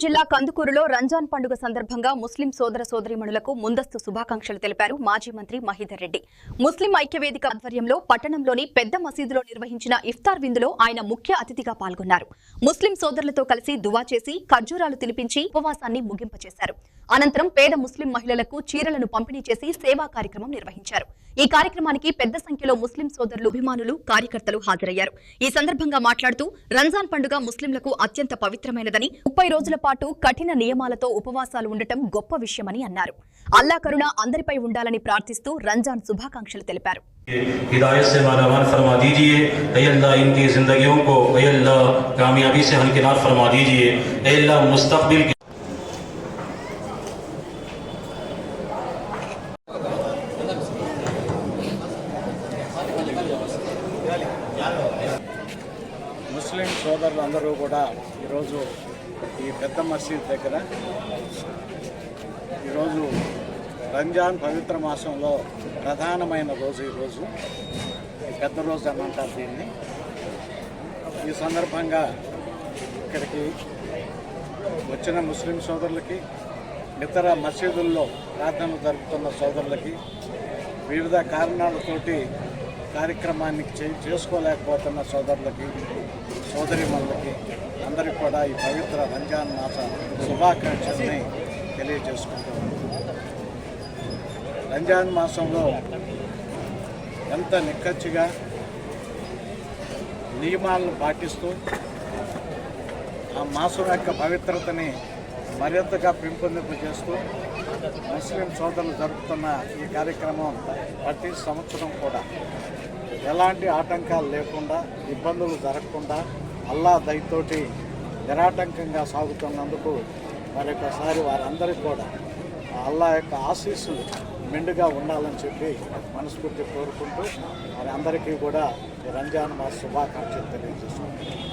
జిల్లా కందుకూరులో రంజాన్ పండుగ సందర్భంగా ముస్లిం సోదర సోదరీమణులకు ముందస్తు శుభాకాంక్షలు తెలిపారు మాజీ మంత్రి మహీధర్ రెడ్డి. ముస్లిం ఐక్యవేదిక ఆధ్వర్యంలో పట్టణంలోని పెద్ద మసీదులో నిర్వహించిన ఇఫ్తార్ విందులో ఆయన ముఖ్య అతిథిగా పాల్గొన్నారు. ముస్లిం సోదరులతో కలిసి దువా చేసి ఖర్జూరాలు తినిపించి ఉపవాసాన్ని ముగింపచేశారు. అనంతరం పేద ముస్లిం మహిళలకు చీరలను పంపిణీ చేసి సేవా కార్యక్రమం నిర్వహించారు. ఈ కార్యక్రమానికి పెద్ద సంఖ్యలో ముస్లిం సోదరులు, అభిమానులు, కార్యకర్తలు హాజరయ్యారు. ఈ సందర్భంగా మాట్లాడుతూ రంజాన్ పండుగ ముస్లింలకు అత్యంత పవిత్రమైనదని, 30 రోజుల పాటు కఠిన నియమాలతో ఉపవాసాలు ఉండటం గొప్ప విషయమని అన్నారు. అల్లా కరుణ అందరిపై ఉండాలని ప్రార్థిస్తూ రంజాన్ శుభాకాంక్షలు తెలిపారు. हिदायत से मालामाल फरमा दीजिए, ऐ अल्लाह इनकी जिंदगियों को ऐ अल्लाह कामयाबी से हमकिनार फरमा दीजिए, ऐ अल्लाह मुस्तक़बिल के ముస్లిం సోదరులందరూ కూడా ఈరోజు ఈ పెద్ద మసీద్ దగ్గర ఈరోజు రంజాన్ పవిత్ర మాసంలో ప్రధానమైన రోజు ఈరోజు పెద్ద రోజు అని అంటారు దీన్ని. ఈ సందర్భంగా ఇక్కడికి వచ్చిన ముస్లిం సోదరులకి, ఇతర మసీదుల్లో ప్రార్థనలు జరుపుతున్న సోదరులకి, వివిధ కారణాలతోటి కార్యక్రమాన్ని చేసుకోలేకపోతున్న సోదరులకి, సోదరీమణులకి అందరికీ కూడా ఈ పవిత్ర రంజాన్ మాస శుభాకాంక్షల్ని తెలియజేసుకుంటున్నాం. రంజాన్ మాసంలో ఎంత నిక్కచ్చిగా నియమాలను పాటిస్తూ ఆ మాసం యొక్క పవిత్రతని మరింతగా పెంపొందింపు చేస్తూ ముస్లిం సోదరులు జరుపుతున్న ఈ కార్యక్రమం ప్రతి సంవత్సరం కూడా ఎలాంటి ఆటంకాలు లేకుండా, ఇబ్బందులు జరగకుండా అల్లా దయతోటి నిరాటంకంగా సాగుతున్నందుకు మరొకసారి వారందరికీ కూడా అల్లా యొక్క ఆశీస్సులు మెండుగా ఉండాలని చెప్పి మనస్ఫూర్తి కోరుకుంటూ వారి అందరికీ కూడా రంజాన్ మాస శుభాకాంక్షలు తెలియజేస్తున్నాను.